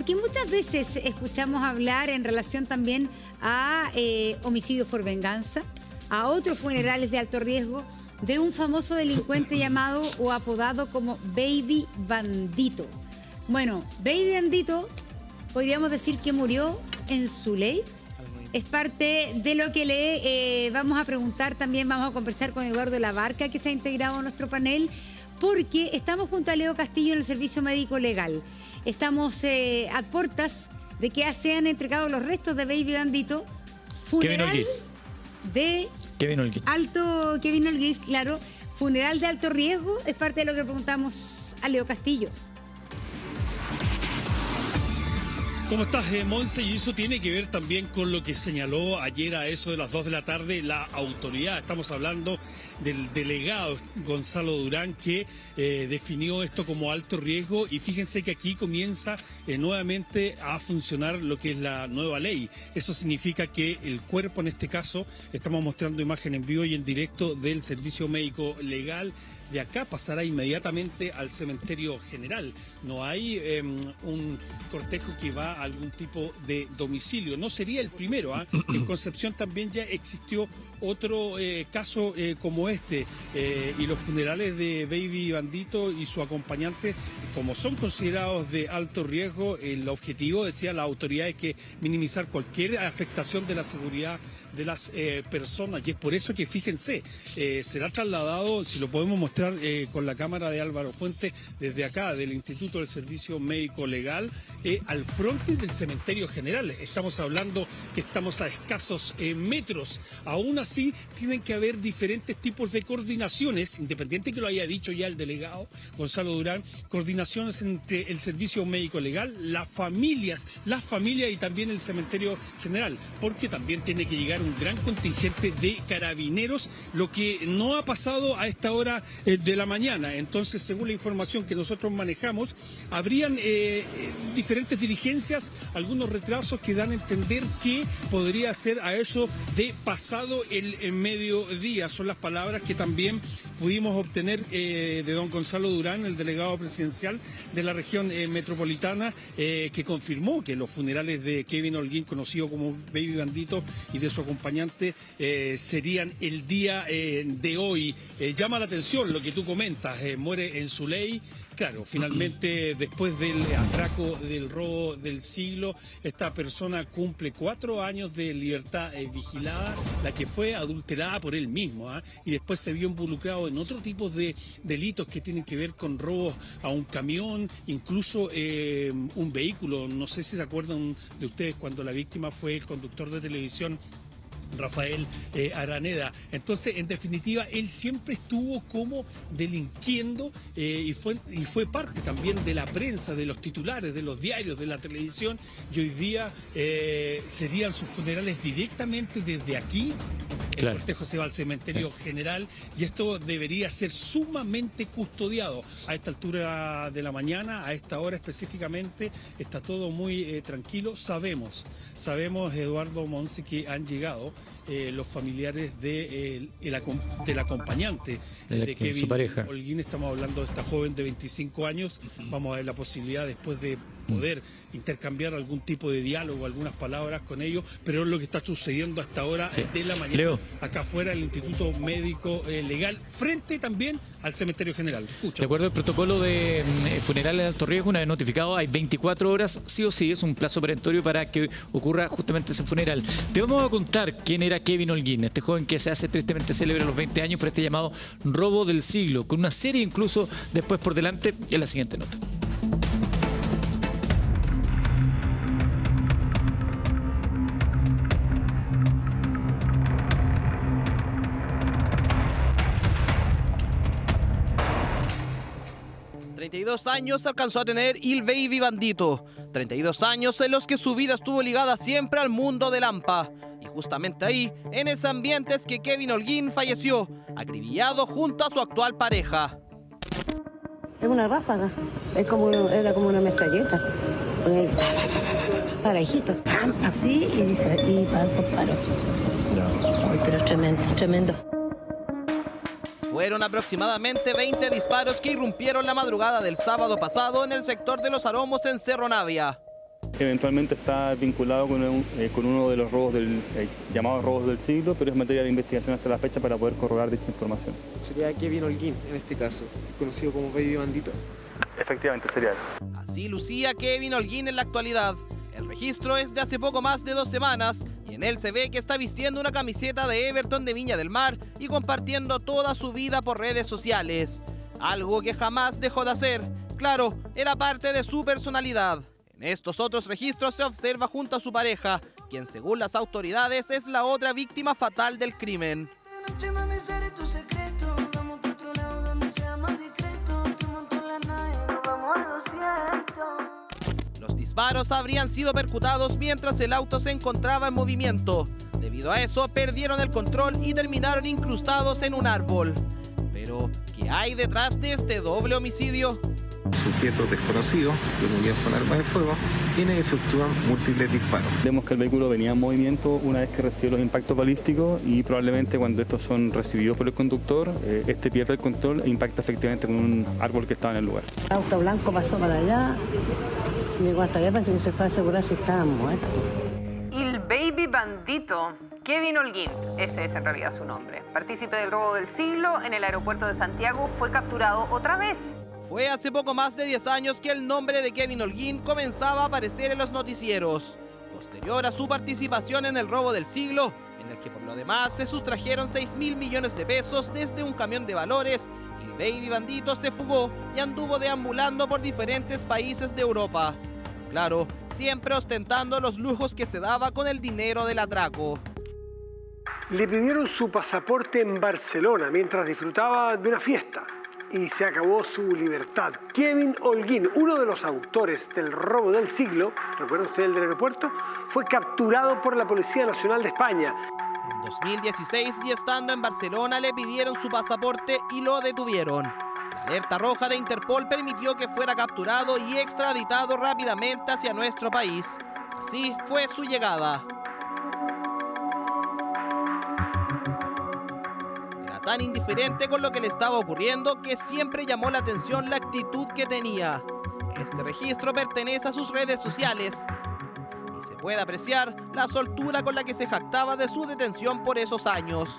porque muchas veces escuchamos hablar en relación también a homicidios por venganza, a otros funerales de alto riesgo, de un famoso delincuente llamado o apodado como Baby Bandito. Bueno, Baby Bandito, podríamos decir que murió en su ley. Es parte de lo que le vamos a preguntar también, vamos a conversar con Eduardo Labarca, que se ha integrado a nuestro panel, porque estamos junto a Leo Castillo en el Servicio Médico Legal. Estamos a puertas de que sean entregados los restos de Baby Bandito. Funeral de Kevin Olguís, claro. Funeral de alto riesgo, es parte de lo que preguntamos a Leo Castillo. ¿Cómo estás, Monse? Y eso tiene que ver también con lo que señaló ayer a eso de las 2 de la tarde la autoridad. Estamos hablando del delegado Gonzalo Durán, que definió esto como alto riesgo, y fíjense que aquí comienza nuevamente a funcionar lo que es la nueva ley. Eso significa que el cuerpo, en este caso, estamos mostrando imagen en vivo y en directo del Servicio Médico Legal, de acá pasará inmediatamente al cementerio general. No hay un cortejo que va a algún tipo de domicilio. No sería el primero, ¿eh? En Concepción también ya existió otro caso como este, y los funerales de Baby Bandito y su acompañante, como son considerados de alto riesgo, el objetivo, decía la autoridad, es que minimizar cualquier afectación de la seguridad de las personas, y es por eso que, fíjense, será trasladado, si lo podemos mostrar con la cámara de Álvaro Fuentes, desde acá, del Instituto del Servicio Médico Legal, al frente del cementerio general. Estamos hablando que estamos a escasos metros. Aún así, tienen que haber diferentes tipos de coordinaciones, independiente que lo haya dicho ya el delegado Gonzalo Durán, coordinaciones entre el Servicio Médico Legal, las familias y también el cementerio general, porque también tiene que llegar un gran contingente de carabineros, lo que no ha pasado a esta hora de la mañana. Entonces, según la información que nosotros manejamos, habrían diferentes diligencias, algunos retrasos que dan a entender que podría ser a eso de pasado el mediodía. Son las palabras que también pudimos obtener de don Gonzalo Durán, el delegado presidencial de la región metropolitana, que confirmó que los funerales de Kevin Olguín, conocido como Baby Bandito, y de su acompañante serían el día de hoy. Llama la atención lo que tú comentas, muere en su ley. Claro, finalmente, después del atraco, del robo del siglo, esta persona cumple 4 años de libertad vigilada, la que fue adulterada por él mismo, y después se vio involucrado en otro tipo de delitos que tienen que ver con robos a un camión, incluso un vehículo. No sé si se acuerdan de ustedes cuando la víctima fue el conductor de televisión Rafael Araneda. Entonces, en definitiva, él siempre estuvo como delinquiendo, y fue parte también de la prensa, de los titulares, de los diarios, de la televisión, y hoy día serían sus funerales directamente desde aquí. Claro. El cortejo se va al cementerio general, y esto debería ser sumamente custodiado. A esta altura de la mañana, a esta hora específicamente, está todo muy tranquilo. Sabemos, Eduardo Monsi, que han llegado los familiares del acompañante de Kevin, su pareja Olguín. Estamos hablando de esta joven de 25 años. Vamos a ver la posibilidad después de poder intercambiar algún tipo de diálogo, algunas palabras con ellos, pero es lo que está sucediendo hasta ahora de la mañana, Leo, acá afuera del Instituto Médico Legal, frente también al cementerio general. Escucha. De acuerdo al protocolo de funerales de alto riesgo, una vez notificado, hay 24 horas, sí o sí, es un plazo perentorio para que ocurra justamente ese funeral. Te vamos a contar quién era Kevin Olguín, este joven que se hace tristemente célebre a los 20 años por este llamado robo del siglo, con una serie incluso después por delante, en la siguiente nota. Años alcanzó a tener el Baby Bandito. 32 años en los que su vida estuvo ligada siempre al mundo del AMPA. Y justamente ahí, en ese ambiente, es que Kevin Olguín falleció, acribillado junto a su actual pareja. Es una ráfaga, era como una metralleta. Parejitos, así y paró. Pero es tremendo. Fueron aproximadamente 20 disparos que irrumpieron la madrugada del sábado pasado en el sector de Los Aromos, en Cerro Navia. Eventualmente está vinculado con uno de los robos llamados robos del siglo, pero es materia de investigación hasta la fecha para poder corroborar dicha información. Sería Kevin Holguín en este caso, conocido como Baby Bandito. Efectivamente, sería él. Así lucía Kevin Holguín en la actualidad. El registro es de hace poco más de 2 semanas y en él se ve que está vistiendo una camiseta de Everton de Viña del Mar y compartiendo toda su vida por redes sociales. Algo que jamás dejó de hacer. Claro, era parte de su personalidad. En estos otros registros se observa junto a su pareja, quien según las autoridades es la otra víctima fatal del crimen. Los disparos habrían sido percutados mientras el auto se encontraba en movimiento. Debido a eso, perdieron el control y terminaron incrustados en un árbol. Pero, ¿qué hay detrás de este doble homicidio? Sujetos desconocidos que murieron con armas de fuego, quienes efectúan múltiples disparos. Vemos que el vehículo venía en movimiento una vez que recibió los impactos balísticos y probablemente cuando estos son recibidos por el conductor, este pierde el control e impacta efectivamente con un árbol que estaba en el lugar. El auto blanco pasó para allá, llegó hasta allá, parece que se fue a asegurar si estaban muertos. El Baby Bandito, Kevin Holguín, ese es en realidad su nombre. Partícipe del robo del siglo en el aeropuerto de Santiago, fue capturado otra vez. Fue hace poco más de 10 años que el nombre de Kevin Holguín comenzaba a aparecer en los noticieros. Posterior a su participación en el robo del siglo, en el que por lo demás se sustrajeron 6.000 millones de pesos desde un camión de valores, el Baby Bandito se fugó y anduvo deambulando por diferentes países de Europa. Claro, siempre ostentando los lujos que se daba con el dinero del atraco. Le pidieron su pasaporte en Barcelona mientras disfrutaba de una fiesta y se acabó su libertad. Kevin Holguín, uno de los autores del robo del siglo, ¿recuerda usted el del aeropuerto? Fue capturado por la Policía Nacional de España. En 2016, y estando en Barcelona, le pidieron su pasaporte y lo detuvieron. La alerta roja de Interpol permitió que fuera capturado y extraditado rápidamente hacia nuestro país. Así fue su llegada. Era tan indiferente con lo que le estaba ocurriendo que siempre llamó la atención la actitud que tenía. Este registro pertenece a sus redes sociales y se puede apreciar la soltura con la que se jactaba de su detención por esos años.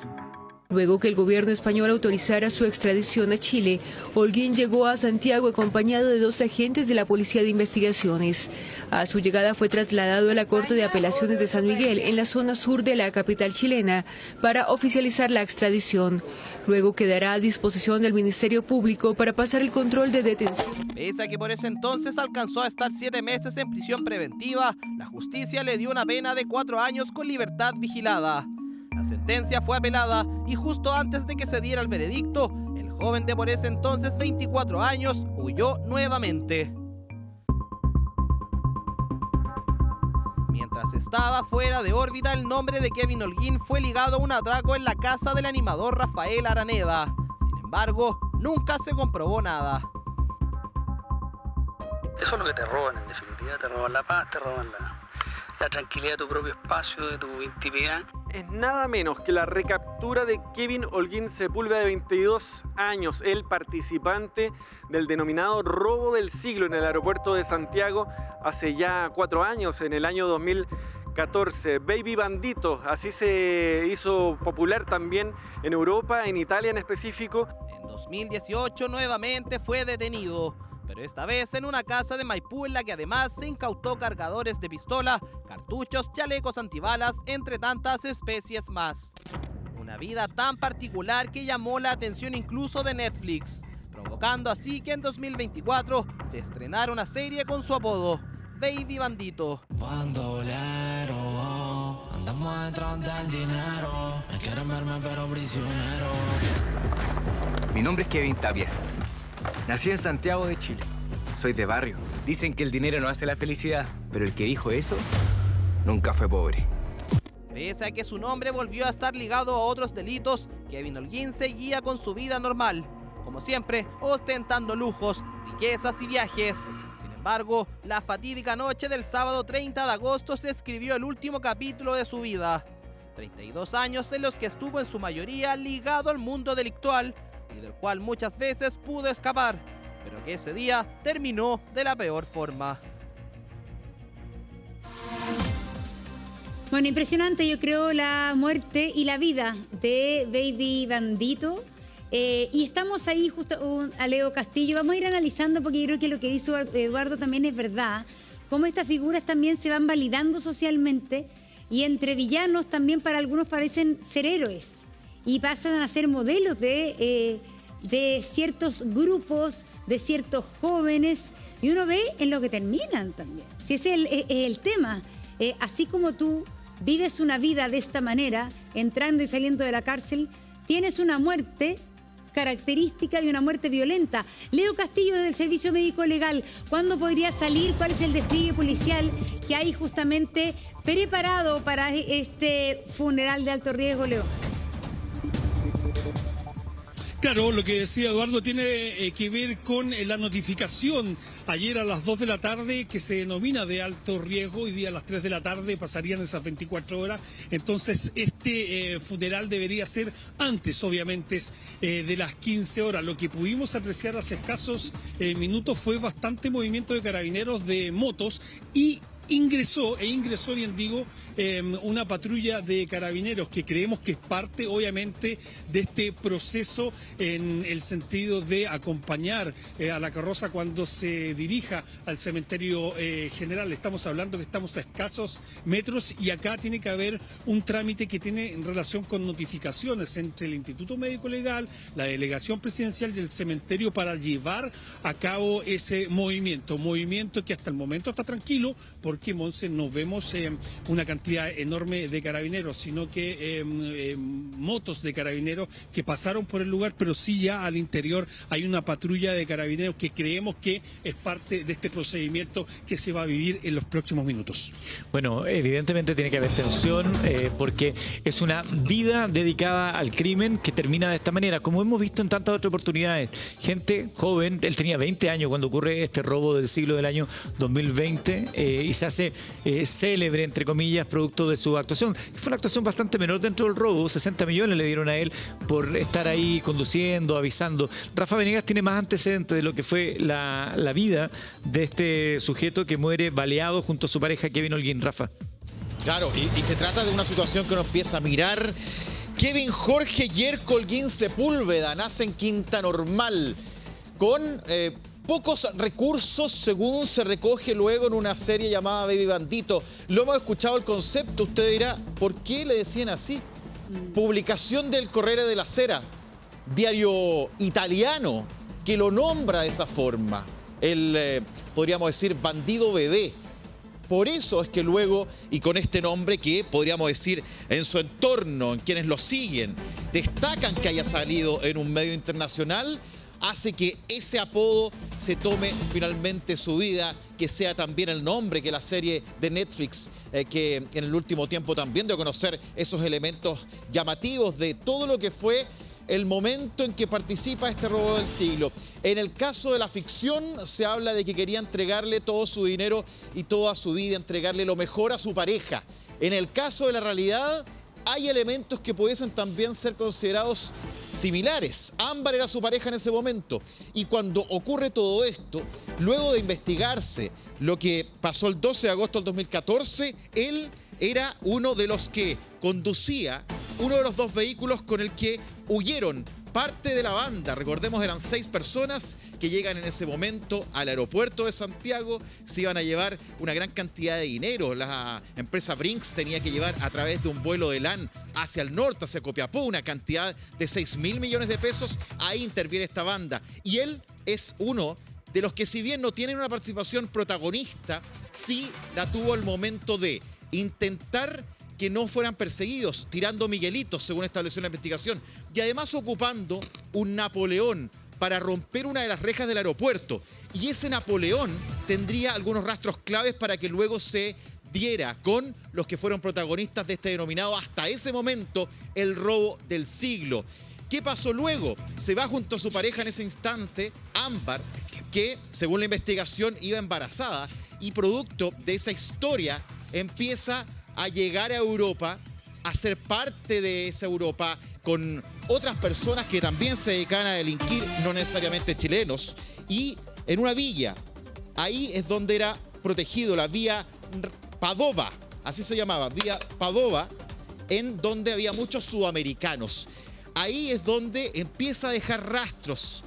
Luego que el gobierno español autorizara su extradición a Chile, Holguín llegó a Santiago acompañado de 2 agentes de la Policía de Investigaciones. A su llegada fue trasladado a la Corte de Apelaciones de San Miguel, en la zona sur de la capital chilena, para oficializar la extradición. Luego quedará a disposición del Ministerio Público para pasar el control de detención. Pese a que por ese entonces alcanzó a estar 7 meses en prisión preventiva, la justicia le dio una pena de 4 años con libertad vigilada. La sentencia fue apelada y justo antes de que se diera el veredicto, el joven de por ese entonces 24 años huyó nuevamente. Mientras estaba fuera de órbita, el nombre de Kevin Holguín fue ligado a un atraco en la casa del animador Rafael Araneda. Sin embargo, nunca se comprobó nada. Eso es lo que te roban, en definitiva. Te roban la paz, te roban la tranquilidad de tu propio espacio, de tu intimidad. Es nada menos que la recaptura de Kevin Holguín Sepúlveda, de 22 años, el participante del denominado robo del siglo en el aeropuerto de Santiago hace ya 4 años, en el año 2014. Baby Bandito, así se hizo popular también en Europa, en Italia en específico. En 2018 nuevamente fue detenido, pero esta vez en una casa de Maipú, en la que además se incautó cargadores de pistola, cartuchos, chalecos antibalas, entre tantas especies más. Una vida tan particular que llamó la atención incluso de Netflix, provocando así que en 2024 se estrenara una serie con su apodo, Baby Bandito. Bandolero, andamos detrás del dinero, me quieren verme pero prisionero. Mi nombre es Kevin Tapia. Nací en Santiago de Chile. Soy de barrio. Dicen que el dinero no hace la felicidad, pero el que dijo eso nunca fue pobre. Pese a que su nombre volvió a estar ligado a otros delitos, Kevin Holguín seguía con su vida normal, como siempre, ostentando lujos, riquezas y viajes. Sin embargo, la fatídica noche del sábado 30 de agosto se escribió el último capítulo de su vida. 32 años en los que estuvo en su mayoría ligado al mundo delictual, y del cual muchas veces pudo escapar, pero que ese día terminó de la peor forma. Bueno, impresionante, yo creo, la muerte y la vida de Baby Bandito. Y estamos ahí justo a Leo Castillo. Vamos a ir analizando, porque yo creo que lo que dice Eduardo también es verdad. Cómo estas figuras también se van validando socialmente, y entre villanos también para algunos parecen ser héroes y pasan a ser modelos de ciertos grupos, de ciertos jóvenes, y uno ve en lo que terminan también. Si ese es el tema. Así como tú vives una vida de esta manera, entrando y saliendo de la cárcel, tienes una muerte característica y una muerte violenta. Leo Castillo, desde el Servicio Médico Legal, ¿cuándo podría salir? ¿Cuál es el despliegue policial que hay justamente preparado para este funeral de alto riesgo, Leo? Claro, lo que decía Eduardo tiene que ver con la notificación ayer a las 2 de la tarde, que se denomina de alto riesgo. Hoy día a las 3 de la tarde pasarían esas 24 horas. Entonces este funeral debería ser antes, obviamente, de las 15 horas. Lo que pudimos apreciar hace escasos minutos fue bastante movimiento de carabineros, de motos, y ingresó, bien digo, una patrulla de carabineros que creemos que es parte, obviamente, de este proceso, en el sentido de acompañar a la carroza cuando se dirija al cementerio general. Estamos hablando que estamos a escasos metros, y acá tiene que haber un trámite que tiene en relación con notificaciones entre el Instituto Médico Legal, la Delegación Presidencial y el cementerio para llevar a cabo ese movimiento que hasta el momento está tranquilo, porque, Monse, no vemos una cantidad enorme de carabineros, sino que motos de carabineros que pasaron por el lugar, pero sí ya al interior hay una patrulla de carabineros que creemos que es parte de este procedimiento que se va a vivir en los próximos minutos. Bueno, evidentemente tiene que haber tensión, porque es una vida dedicada al crimen que termina de esta manera, como hemos visto en tantas otras oportunidades. Gente joven, él tenía 20 años cuando ocurre este robo del siglo del año 2020, y se hace célebre, entre comillas, producto de su actuación. Fue una actuación bastante menor dentro del robo. 60 millones le dieron a él por estar ahí conduciendo, avisando. Rafa Venegas tiene más antecedentes de lo que fue la vida de este sujeto que muere baleado junto a su pareja Kevin Holguín. Rafa. Claro, y se trata de una situación que uno empieza a mirar. Kevin Jorge Yerko Holguín Sepúlveda nace en Quinta Normal, con pocos recursos, según se recoge luego en una serie llamada Baby Bandito. Lo hemos escuchado el concepto, usted dirá, ¿por qué le decían así? Publicación del Corriere della Sera, diario italiano, que lo nombra de esa forma. El, podríamos decir, bandido bebé. Por eso es que luego, y con este nombre que podríamos decir en su entorno, en quienes lo siguen, destacan que haya salido en un medio internacional, hace que ese apodo se tome finalmente su vida, que sea también el nombre que la serie de Netflix, que en el último tiempo también dio a conocer esos elementos llamativos de todo lo que fue el momento en que participa este robo del siglo. En el caso de la ficción se habla de que quería entregarle todo su dinero y toda su vida, entregarle lo mejor a su pareja. En el caso de la realidad, hay elementos que pudiesen también ser considerados similares. Ámbar era su pareja en ese momento. Y cuando ocurre todo esto, luego de investigarse lo que pasó el 12 de agosto del 2014, él era uno de los que conducía uno de los dos vehículos con el que huyeron parte de la banda. Recordemos, eran 6 personas que llegan en ese momento al aeropuerto de Santiago. Se iban a llevar una gran cantidad de dinero. La empresa Brinks tenía que llevar a través de un vuelo de LAN hacia el norte, hacia Copiapó, una cantidad de 6.000 millones de pesos. Ahí interviene esta banda. Y él es uno de los que, si bien no tienen una participación protagonista, sí la tuvo al momento de intentar que no fueran perseguidos, tirando miguelitos, según estableció la investigación, y además ocupando un Napoleón para romper una de las rejas del aeropuerto. Y ese Napoleón tendría algunos rastros claves para que luego se diera con los que fueron protagonistas de este denominado, hasta ese momento, el robo del siglo. ¿Qué pasó luego? Se va junto a su pareja en ese instante, Ámbar, que, según la investigación, iba embarazada, y producto de esa historia empieza a llegar a Europa, a ser parte de esa Europa con otras personas que también se dedican a delinquir, no necesariamente chilenos, y en una villa. Ahí es donde era protegido, la vía Padova, así se llamaba, vía Padova, en donde había muchos sudamericanos. Ahí es donde empieza a dejar rastros.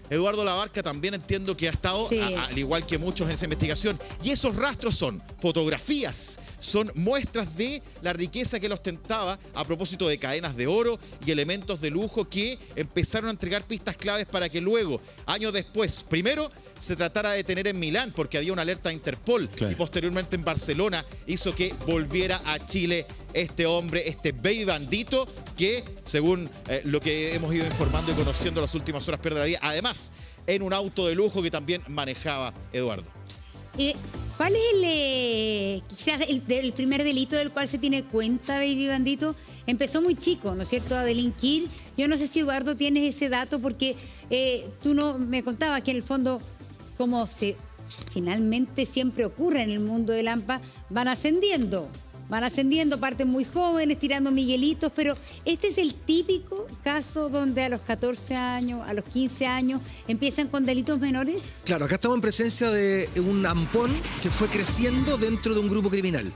Eduardo Labarca también entiendo que ha estado, sí, al igual que muchos en esa investigación. Y esos rastros son fotografías, son muestras de la riqueza que él ostentaba a propósito de cadenas de oro y elementos de lujo que empezaron a entregar pistas claves para que luego, años después, primero se tratara de detener en Milán porque había una alerta de Interpol, claro, y posteriormente en Barcelona hizo que volviera a Chile este hombre, este baby bandito que, según lo que hemos ido informando y conociendo las últimas horas, pierde la vida. Además, en un auto de lujo que también manejaba Eduardo. ¿Cuál es quizás el primer delito del cual se tiene cuenta Baby Bandito? Empezó muy chico, ¿no es cierto?, a delinquir. Yo no sé si, Eduardo, tienes ese dato porque tú no me contabas que en el fondo, como finalmente siempre ocurre en el mundo del AMPA, van ascendiendo, parten muy jóvenes, tirando miguelitos, pero este es el típico caso donde a los 14 años, a los 15 años, empiezan con delitos menores. Claro, acá estamos en presencia de un ampón que fue creciendo dentro de un grupo criminal.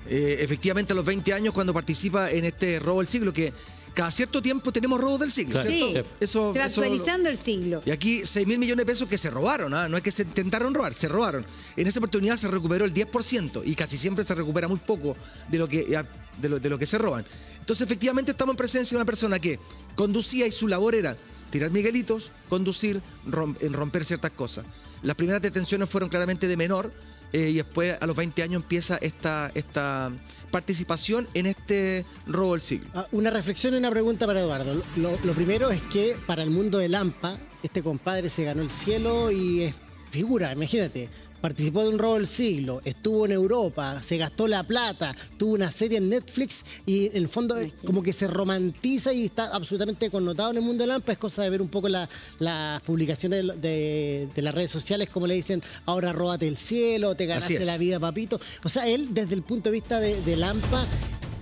Efectivamente, a los 20 años, cuando participa en este robo del siglo, que cada cierto tiempo tenemos robos del siglo, claro, ¿cierto? Sí, se va actualizando el siglo. Y aquí 6.000 millones de pesos que se robaron, ¿ah? No es que se intentaron robar, se robaron. En esta oportunidad se recuperó el 10% y casi siempre se recupera muy poco de lo que se roban. Entonces, efectivamente, estamos en presencia de una persona que conducía y su labor era tirar miguelitos, conducir, romper ciertas cosas. Las primeras detenciones fueron claramente de menor, y después a los 20 años empieza esta participación en este robo del siglo. Una reflexión y una pregunta para Eduardo. Lo primero es que para el mundo del AMPA, este compadre se ganó el cielo y es figura, imagínate. Participó de un robo del siglo, estuvo en Europa, se gastó la plata, tuvo una serie en Netflix y en el fondo como que se romantiza y está absolutamente connotado en el mundo del AMPA. Es cosa de ver un poco las publicaciones de las redes sociales, como le dicen, ahora róbate el cielo, te ganaste la vida, papito. O sea, él desde el punto de vista del AMPA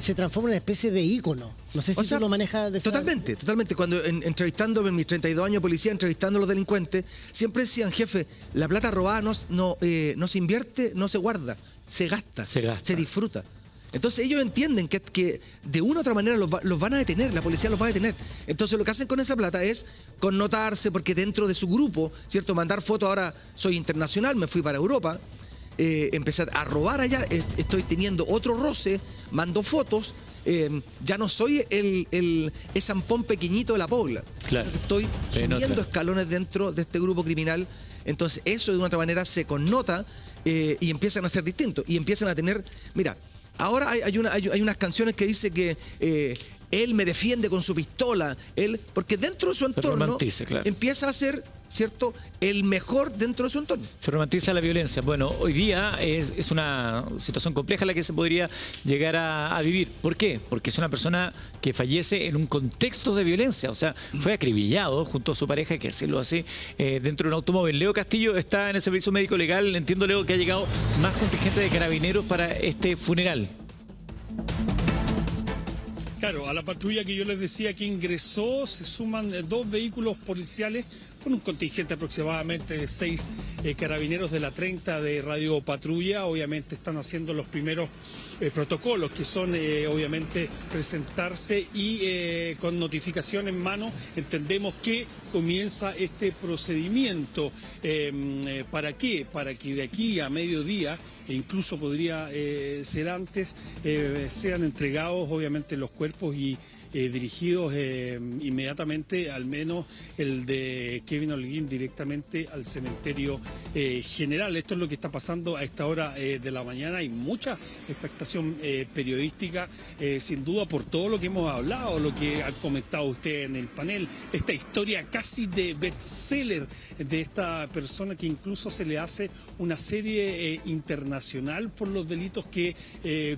se transforma en una especie de ícono. No sé si tú lo manejas de Totalmente. Cuando entrevistando en mis 32 años de policía, entrevistando a los delincuentes, siempre decían, jefe, la plata robada no se invierte, no se guarda, se gasta, se disfruta. Entonces ellos entienden que de una u otra manera los van a detener, la policía los va a detener. Entonces lo que hacen con esa plata es connotarse, porque dentro de su grupo, ¿cierto? Mandar fotos, ahora soy internacional, me fui para Europa, empecé a robar allá, estoy teniendo otro roce, mando fotos, ya no soy ese ampón pequeñito de la Pobla. Claro. Estoy subiendo escalones dentro de este grupo criminal. Entonces eso de una otra manera se connota y empiezan a ser distintos. Y empiezan a tener, mira, ahora hay unas canciones que dice que él me defiende con su pistola, porque dentro de su entorno empieza a ser, ¿cierto?, el mejor dentro de su entorno. Se romantiza la violencia. Bueno, hoy día es una situación compleja la que se podría llegar a vivir. ¿Por qué? Porque es una persona que fallece en un contexto de violencia. O sea, fue acribillado junto a su pareja, que así lo hace, dentro de un automóvil. Leo Castillo está en el servicio médico legal. Entiendo, Leo, que ha llegado más contingente de carabineros para este funeral. Claro, a la patrulla que yo les decía que ingresó se suman 2 vehículos policiales con un contingente aproximadamente de 6 carabineros de la 30 de Radio Patrulla. Obviamente están haciendo los primeros protocolos, que son obviamente presentarse y con notificación en mano entendemos que comienza este procedimiento. ¿Para qué? Para que de aquí a mediodía, e incluso podría ser antes, sean entregados obviamente los cuerpos y dirigidos inmediatamente, al menos el de Kevin Holguín, directamente al cementerio general. Esto es lo que está pasando a esta hora de la mañana. Hay mucha expectación periodística, sin duda, por todo lo que hemos hablado, lo que ha comentado usted en el panel, esta historia casi de bestseller de esta persona que incluso se le hace una serie internacional por los delitos que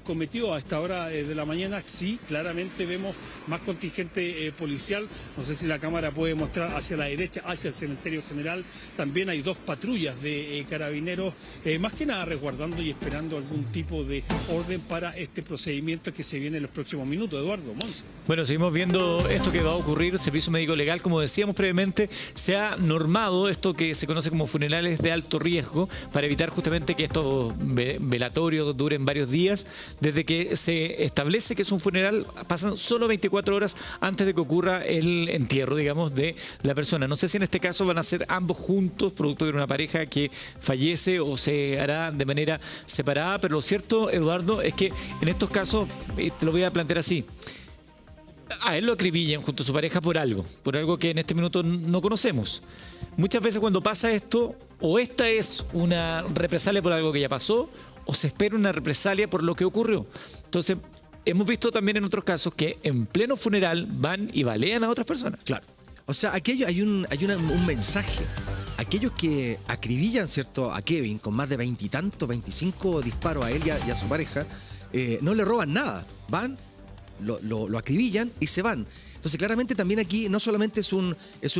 cometió a esta hora de la mañana. Sí, claramente vemos más contingente policial. No sé si la cámara puede mostrar hacia la derecha, hacia el cementerio general. También hay 2 patrullas de carabineros, más que nada resguardando y esperando algún tipo de orden para este procedimiento que se viene en los próximos minutos. Eduardo, Monse. Bueno, seguimos viendo esto que va a ocurrir. Servicio Médico Legal, como decíamos previamente, se ha normado esto que se conoce como funerales de alto riesgo para evitar justamente que estos velatorios duren varios días. Desde que se establece que es un funeral, pasan solo 24 horas antes de que ocurra el entierro, digamos, de la persona. No sé si en este caso van a ser ambos juntos, producto de una pareja que fallece, o se hará de manera separada, pero lo cierto, Eduardo, es que en estos casos, te lo voy a plantear así, a él lo acribillan junto a su pareja por algo que en este minuto no conocemos. Muchas veces cuando pasa esto, o esta es una represalia por algo que ya pasó, o se espera una represalia por lo que ocurrió. Entonces, hemos visto también en otros casos que en pleno funeral van y balean a otras personas. Claro. O sea, aquí hay un mensaje. Aquellos que acribillan, ¿cierto?, a Kevin con más de 20 y tantos, 25 disparos a él y a su pareja, no le roban nada. Van, lo acribillan y se van. Entonces, claramente también aquí no solamente es un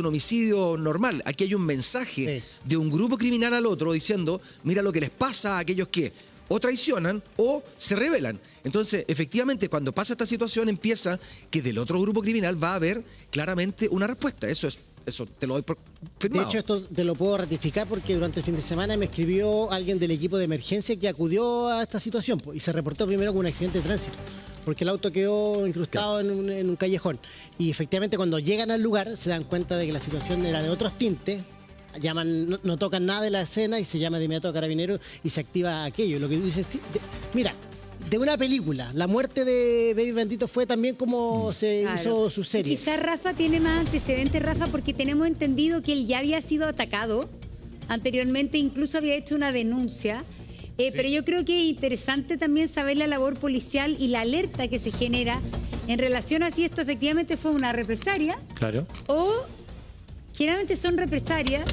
homicidio normal, aquí hay un mensaje de un grupo criminal al otro diciendo, mira lo que les pasa a aquellos que o traicionan o se rebelan. Entonces, efectivamente, cuando pasa esta situación, empieza que del otro grupo criminal va a haber claramente una respuesta. Eso te lo doy por firmado. De hecho, esto te lo puedo ratificar porque durante el fin de semana me escribió alguien del equipo de emergencia que acudió a esta situación y se reportó primero con un accidente de tránsito, porque el auto quedó incrustado en un callejón. Y efectivamente, cuando llegan al lugar, se dan cuenta de que la situación era de otros tintes. Llaman, no tocan nada de la escena y se llama de inmediato a carabineros y se activa aquello. Lo que tú dices, mira, de una película, la muerte de Baby Bandito fue también como se hizo su serie. Quizás Rafa tiene más antecedentes, Rafa, porque tenemos entendido que él ya había sido atacado anteriormente, incluso había hecho una denuncia. Pero yo creo que es interesante también saber la labor policial y la alerta que se genera en relación a si esto efectivamente fue una represalia. Claro. O generalmente son represalias,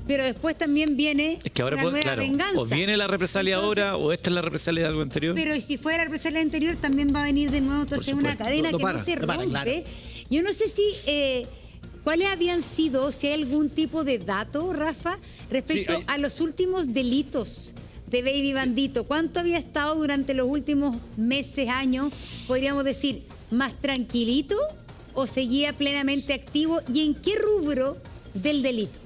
pero después también viene una nueva venganza. O viene la represalia ahora, o esta es la represalia de algo anterior. Pero si fuera la represalia anterior, también va a venir de nuevo. Entonces una cadena que no se rompe. Claro. Yo no sé si... ¿cuáles habían sido, si hay algún tipo de dato, Rafa, respecto a los últimos delitos de Baby Bandito? ¿Cuánto había estado durante los últimos meses, años, podríamos decir, más tranquilito o seguía plenamente activo? ¿Y en qué rubro del delito?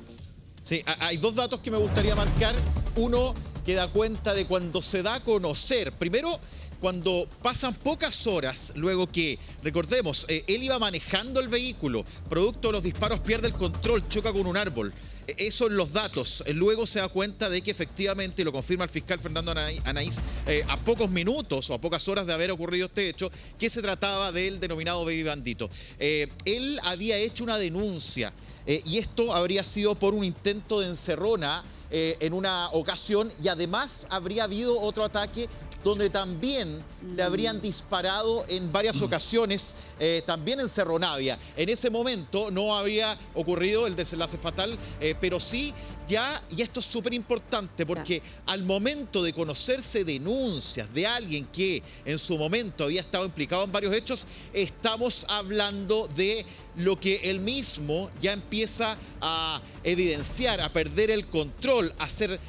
Sí, hay 2 datos que me gustaría marcar. Uno que da cuenta de cuando se da a conocer. Primero, cuando pasan pocas horas, luego que, recordemos, él iba manejando el vehículo, producto de los disparos pierde el control, choca con un árbol. Eso en los datos. Luego se da cuenta de que efectivamente, y lo confirma el fiscal Fernando Anaís, a pocos minutos o a pocas horas de haber ocurrido este hecho, que se trataba del denominado Baby Bandito. Él había hecho una denuncia y esto habría sido por un intento de encerrona en una ocasión, y además habría habido otro ataque donde también le habrían disparado en varias ocasiones, también en Cerro Navia. En ese momento no habría ocurrido el desenlace fatal, pero sí ya, y esto es súper importante, porque al momento de conocerse denuncias de alguien que en su momento había estado implicado en varios hechos, estamos hablando de lo que él mismo ya empieza a evidenciar, a perder el control, a ser,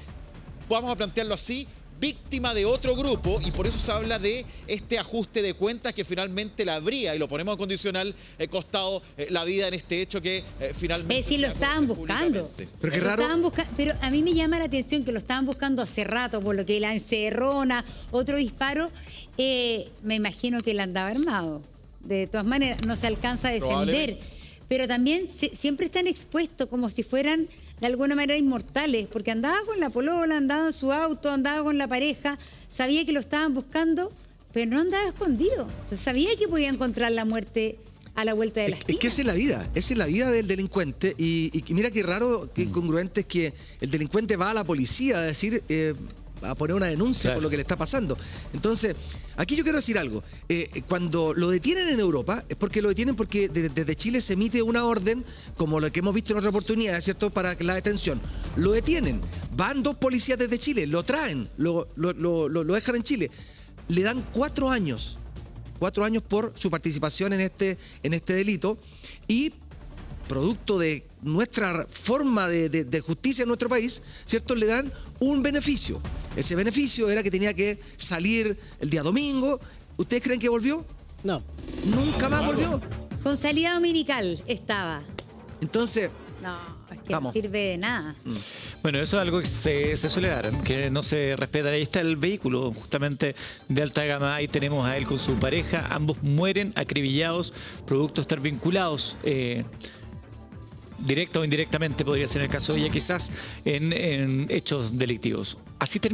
vamos a plantearlo así, víctima de otro grupo, y por eso se habla de este ajuste de cuentas que finalmente le habría, y lo ponemos en condicional, costado la vida en este hecho que finalmente... Es decir, lo estaban buscando. Pero qué raro. Pero a mí me llama la atención que lo estaban buscando hace rato, por lo que la encerrona, otro disparo. Me imagino que él andaba armado. De todas maneras, no se alcanza a defender. Pero también siempre están expuestos como si fueran de alguna manera inmortales, porque andaba con la polola, andaba en su auto, andaba con la pareja, sabía que lo estaban buscando, pero no andaba escondido. Entonces sabía que podía encontrar la muerte a la vuelta de la esquina. Es que esa es la vida del delincuente, y mira qué raro, qué incongruente es que el delincuente va a la policía a decir... a poner una denuncia por lo que le está pasando. Entonces, aquí yo quiero decir algo. Cuando lo detienen en Europa, es porque lo detienen porque desde Chile se emite una orden, como lo que hemos visto en otra oportunidad, ¿cierto?, para la detención. Lo detienen. Van 2 policías desde Chile, lo traen, lo dejan en Chile. Le dan 4 años. 4 años por su participación en este delito y producto de nuestra forma de justicia en nuestro país, ¿cierto? Le dan un beneficio. Ese beneficio era que tenía que salir el día domingo. ¿Ustedes creen que volvió? No. Nunca más volvió. Con salida dominical estaba. Entonces... No, es que no sirve de nada. Bueno, eso es algo que se suele dar, que no se respeta. Ahí está el vehículo justamente de alta gama. Ahí tenemos a él con su pareja. Ambos mueren acribillados, producto de estar vinculados, directa o indirectamente, podría ser el caso de ella quizás, en hechos delictivos. Así termina.